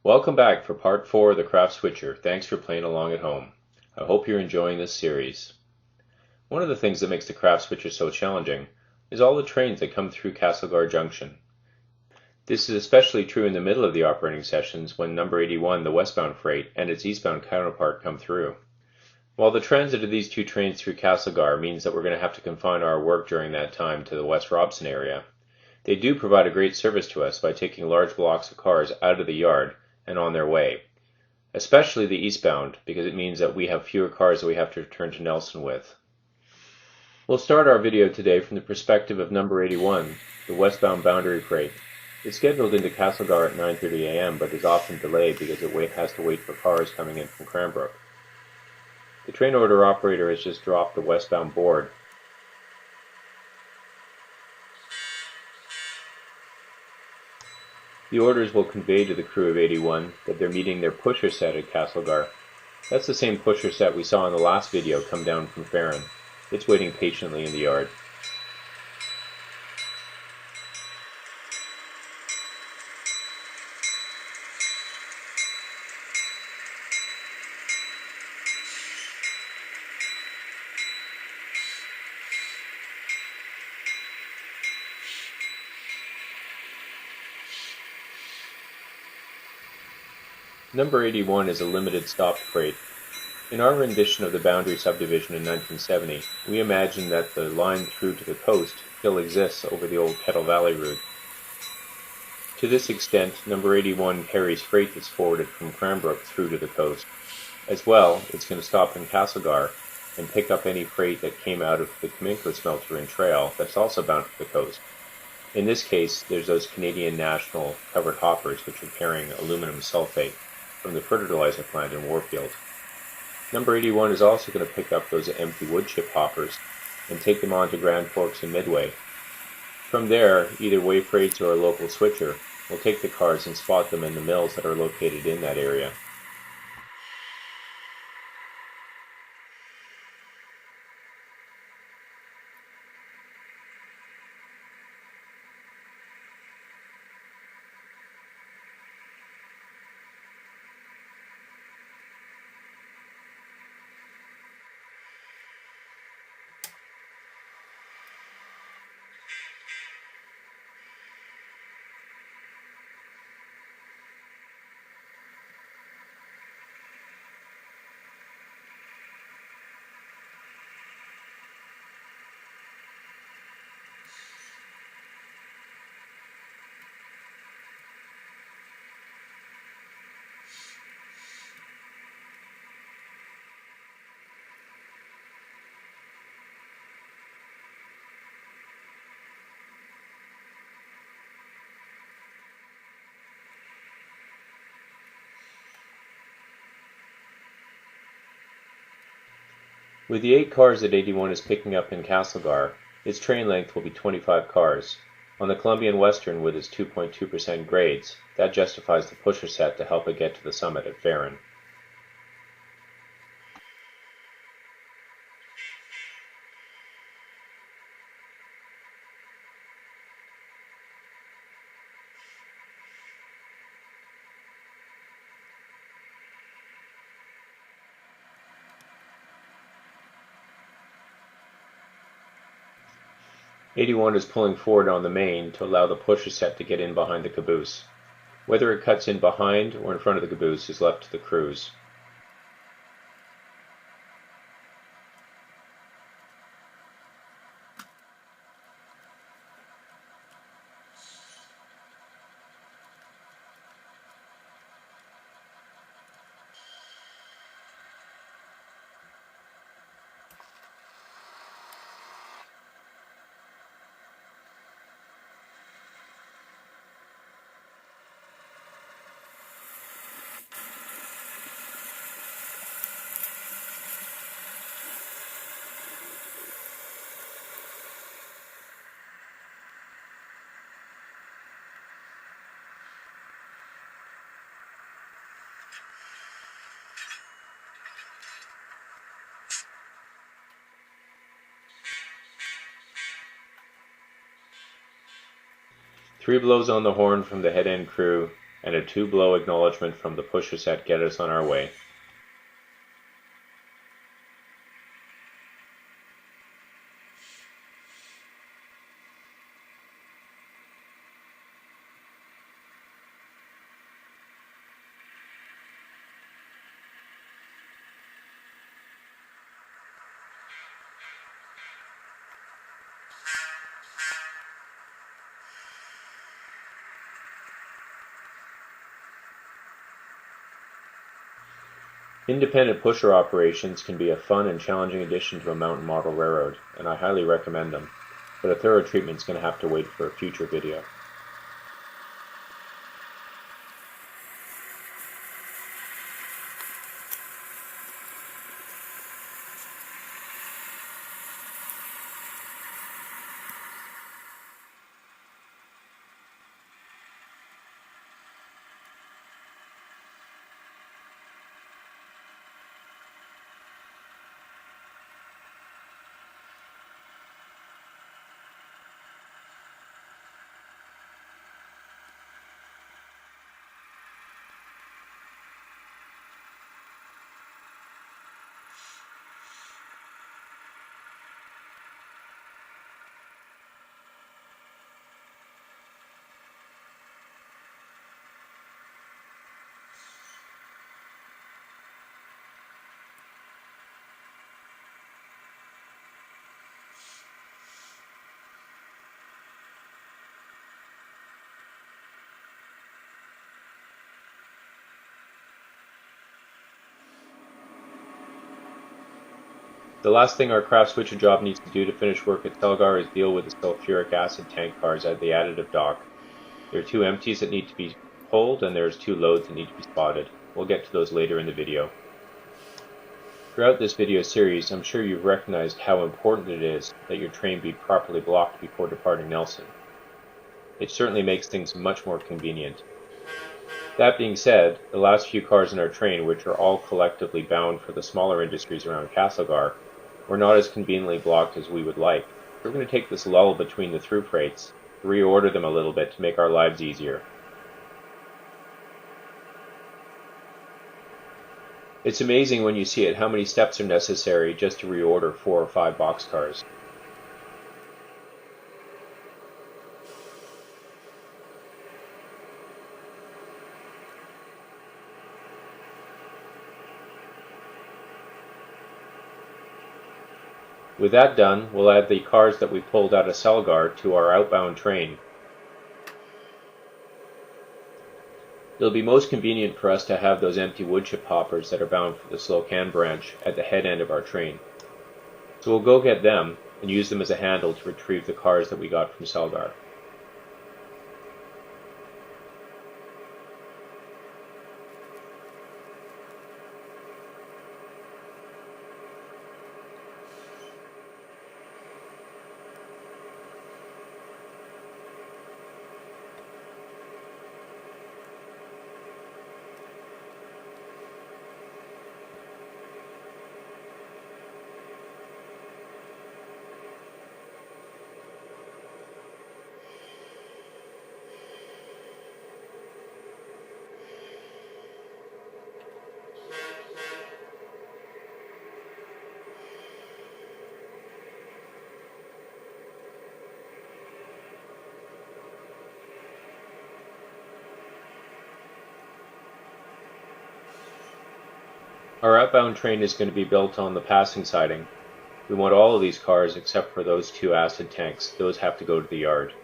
Welcome back for part 4 of the Kraft Switcher. Thanks for playing along at home. I hope you're enjoying this series. One of the things that makes the Kraft Switcher so challenging is all the trains that come through Castlegar Junction. This is especially true in the middle of the operating sessions when number 81, the westbound freight, and its eastbound counterpart come through. While the transit of these two trains through Castlegar means that we're going to have to confine our work during that time to the West Robson area, they do provide a great service to us by taking large blocks of cars out of the yard and on their way, especially the eastbound, because it means that we have fewer cars that we have to return to Nelson with. We'll start our video today from the perspective of number 81, the westbound boundary freight. It's scheduled into Castlegar at 9:30 a.m. but is often delayed because it has to wait for cars coming in from Cranbrook. The train order operator has just dropped the westbound board. The orders will convey to the crew of 81 that they're meeting their pusher set at Castlegar. That's the same pusher set we saw in the last video come down from Farron. It's waiting patiently in the yard. Number 81 is a limited stop freight. In our rendition of the boundary subdivision in 1970, we imagined that the line through to the coast still exists over the old Kettle Valley route. To this extent, number 81 carries freight that's forwarded from Cranbrook through to the coast. As well, it's going to stop in Castlegar and pick up any freight that came out of the Cominco smelter and trail that's also bound for the coast. In this case, there's those Canadian National covered hoppers which are carrying aluminum sulfate from the fertilizer plant in Warfield. Number 81 is also going to pick up those empty wood chip hoppers and take them on to Grand Forks and Midway. From there, either Way Freights or a local switcher will take the cars and spot them in the mills that are located in that area. With the 8 cars that 81 is picking up in Castlegar, its train length will be 25 cars. On the Columbian Western with its 2.2% grades, that justifies the pusher set to help it get to the summit at Farron. '81 is pulling forward on the main to allow the pusher set to get in behind the caboose. Whether it cuts in behind or in front of the caboose is left to the crews. Three blows on the horn from the head-end crew, and a 2-blow acknowledgement from the pusher set get us on our way. Independent pusher operations can be a fun and challenging addition to a mountain model railroad, and I highly recommend them, but a thorough treatment is going to have to wait for a future video. The last thing our Kraft Switcher job needs to do to finish work at Castlegar is deal with the sulfuric acid tank cars at the additive dock. There are 2 empties that need to be pulled, and there's 2 loads that need to be spotted. We'll get to those later in the video. Throughout this video series, I'm sure you've recognized how important it is that your train be properly blocked before departing Nelson. It certainly makes things much more convenient. That being said, the last few cars in our train, which are all collectively bound for the smaller industries around Castlegar, were not as conveniently blocked as we would like. We're going to take this lull between the through freights, reorder them a little bit to make our lives easier. It's amazing when you see it how many steps are necessary just to reorder 4 or 5 boxcars. With that done, we'll add the cars that we pulled out of Castlegar to our outbound train. It'll be most convenient for us to have those empty wood chip hoppers that are bound for the Slocan branch at the head end of our train. So we'll go get them and use them as a handle to retrieve the cars that we got from Castlegar. Our outbound train is going to be built on the passing siding. We want all of these cars except for those 2 acid tanks. Those have to go to the yard.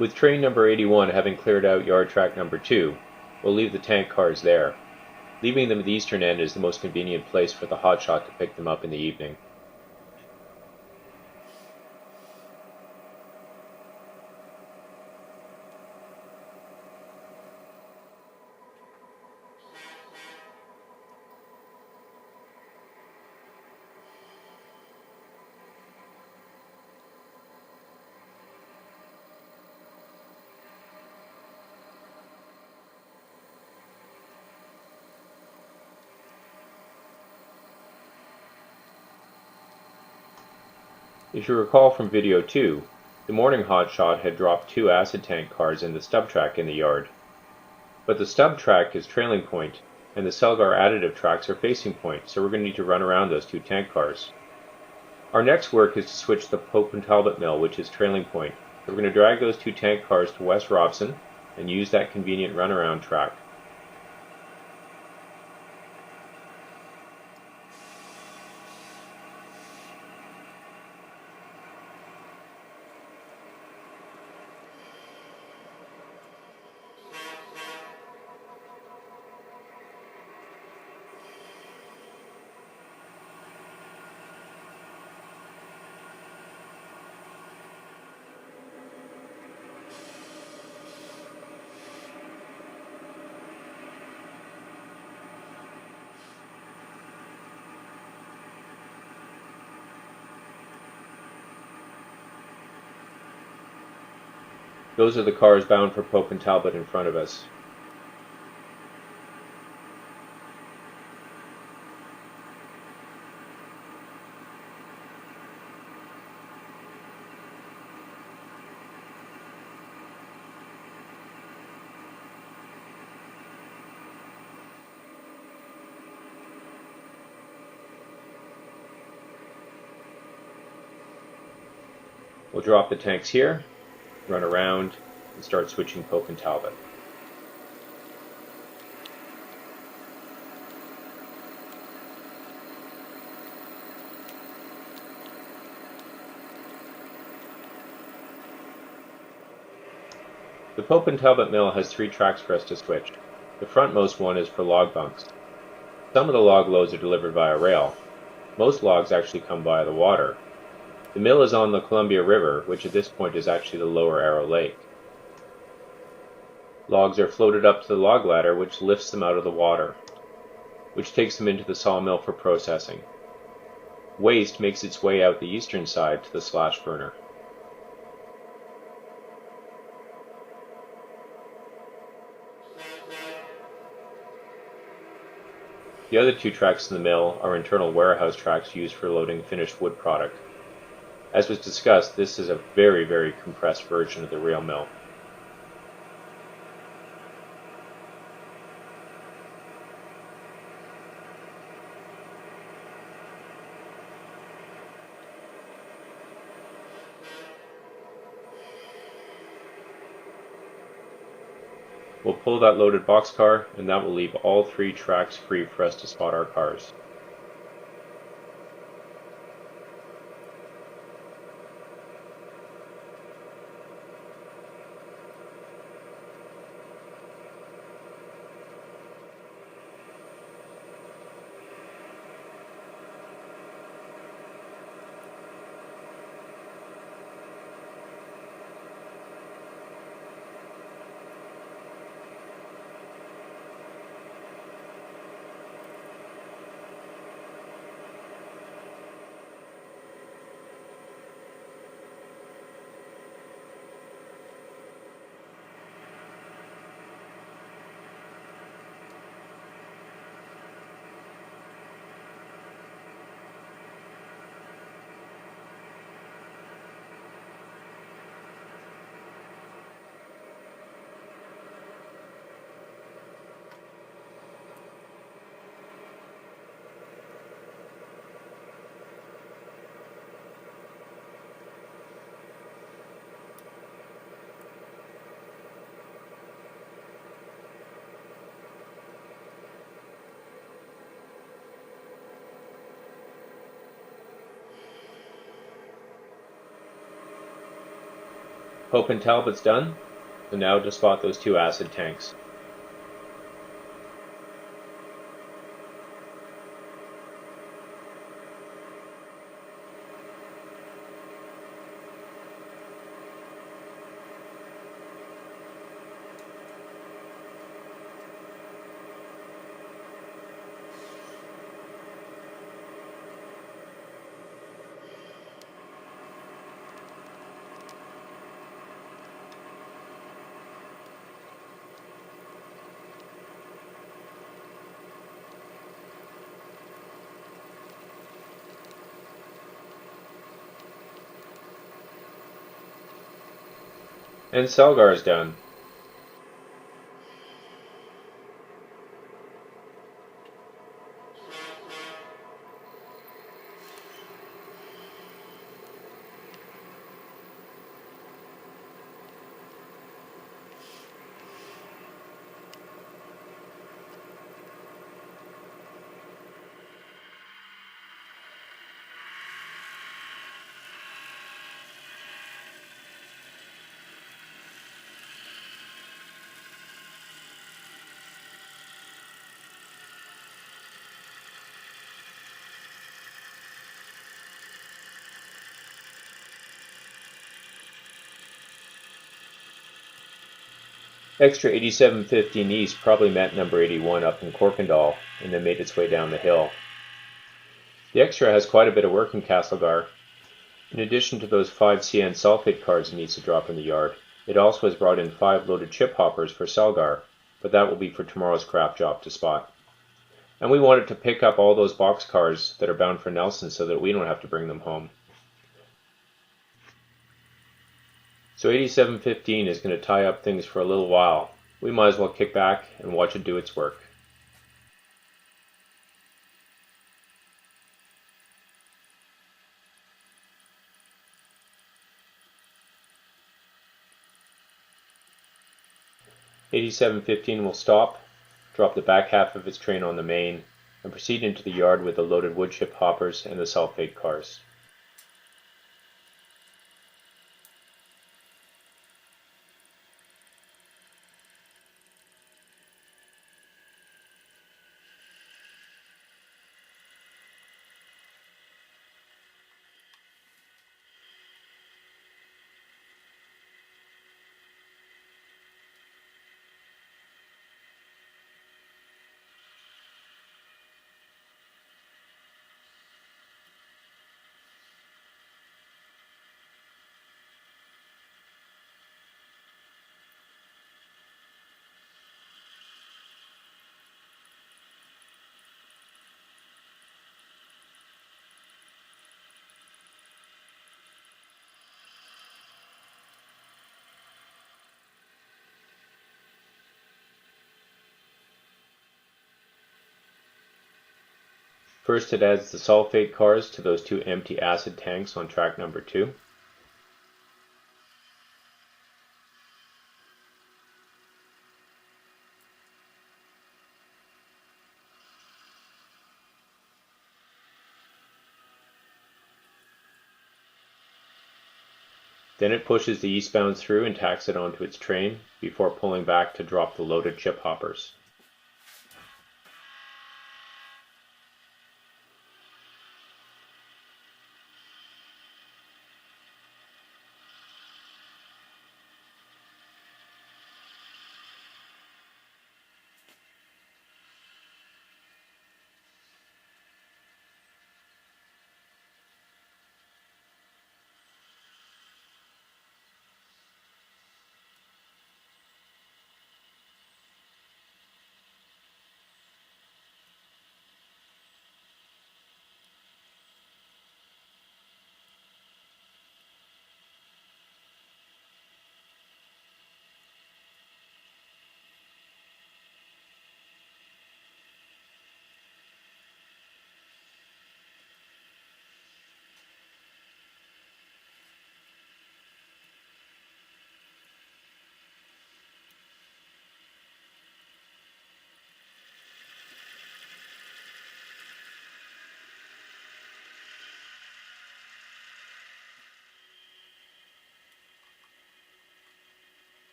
With train number 81 having cleared out yard track number 2, we'll leave the tank cars there. Leaving them at the eastern end is the most convenient place for the hotshot to pick them up in the evening. If you recall from video 2, the morning hotshot had dropped 2 acid tank cars in the stub track in the yard. But the stub track is trailing point, and the Castlegar additive tracks are facing point, so we're going to need to run around those 2 tank cars. Our next work is to switch the Pope Talbot mill, which is trailing point. So we're going to drag those 2 tank cars to West Robson and use that convenient runaround track. Those are the cars bound for Pope and Talbot in front of us. We'll drop the tanks here, run around, and start switching Pope and Talbot. The Pope and Talbot mill has 3 tracks for us to switch. The frontmost one is for log bunks. Some of the log loads are delivered via rail. Most logs actually come via the water. The mill is on the Columbia River, which at this point is actually the lower Arrow Lake. Logs are floated up to the log ladder, which lifts them out of the water, which takes them into the sawmill for processing. Waste makes its way out the eastern side to the slash burner. The other 2 tracks in the mill are internal warehouse tracks used for loading finished wood product. As was discussed, this is a very, very compressed version of the rail mill. We'll pull that loaded boxcar, and that will leave all 3 tracks free for us to spot our cars. Pope and Talbot's done, and now to spot those two acid tanks. And Castlegar is done. Extra 8715 East probably meant number 81 up in Corkendall and then made its way down the hill. The extra has quite a bit of work in Castlegar. In addition to those 5 CN sulfate cars it needs to drop in the yard, it also has brought in 5 loaded chip hoppers for Castlegar, but that will be for tomorrow's craft job to spot. And we wanted to pick up all those box cars that are bound for Nelson so that we don't have to bring them home. So 8715 is going to tie up things for a little while. We might as well kick back and watch it do its work. '8715 will stop, drop the back half of its train on the main, and proceed into the yard with the loaded wood chip hoppers and the sulfate cars. First it adds the sulfate cars to those 2 empty acid tanks on track number 2. Then it pushes the eastbound through and tacks it onto its train before pulling back to drop the loaded chip hoppers.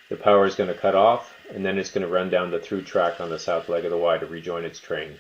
The power is going to cut off, and then it's going to run down the through track on the south leg of the Y to rejoin its train.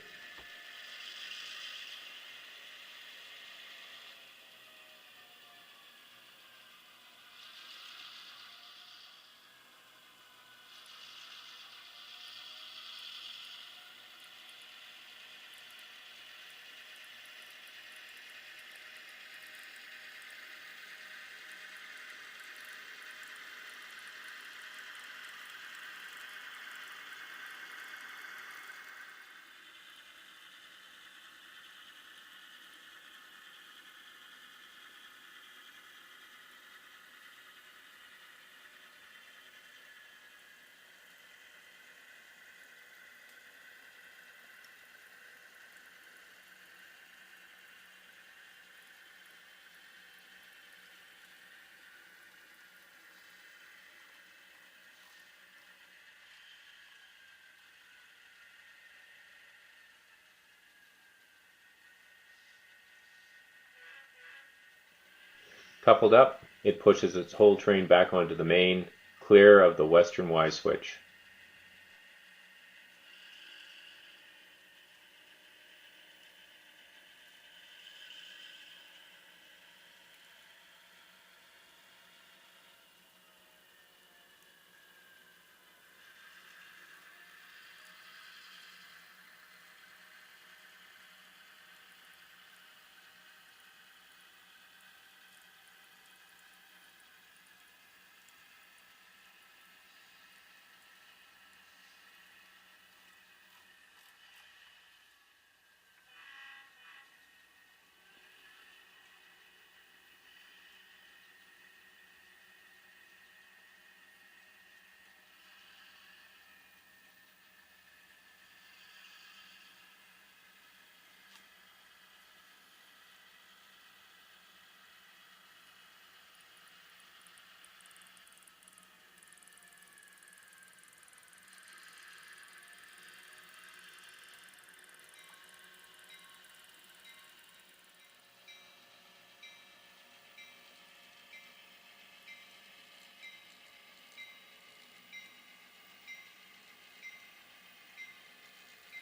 Coupled up, it pushes its whole train back onto the main, clear of the western Y switch.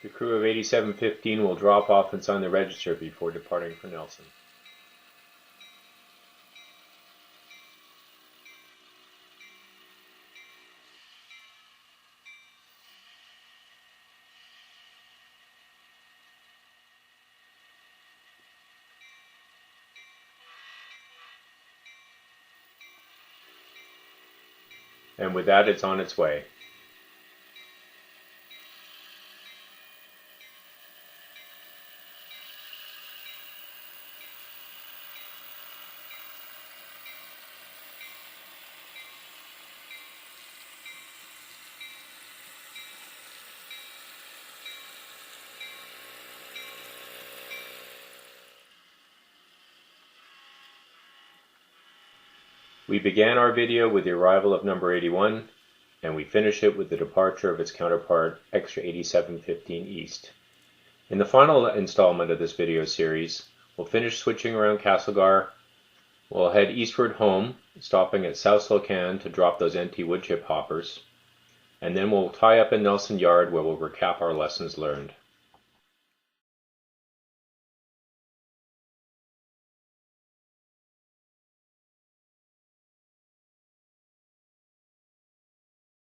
The crew of 8715 will drop off and sign the register before departing for Nelson. And with that, it's on its way. We began our video with the arrival of number 81, and we finish it with the departure of its counterpart, extra 8715 East. In the final installment of this video series, we'll finish switching around Castlegar, we'll head eastward home, stopping at South Slocan to drop those empty wood chip hoppers, and then we'll tie up in Nelson Yard where we'll recap our lessons learned.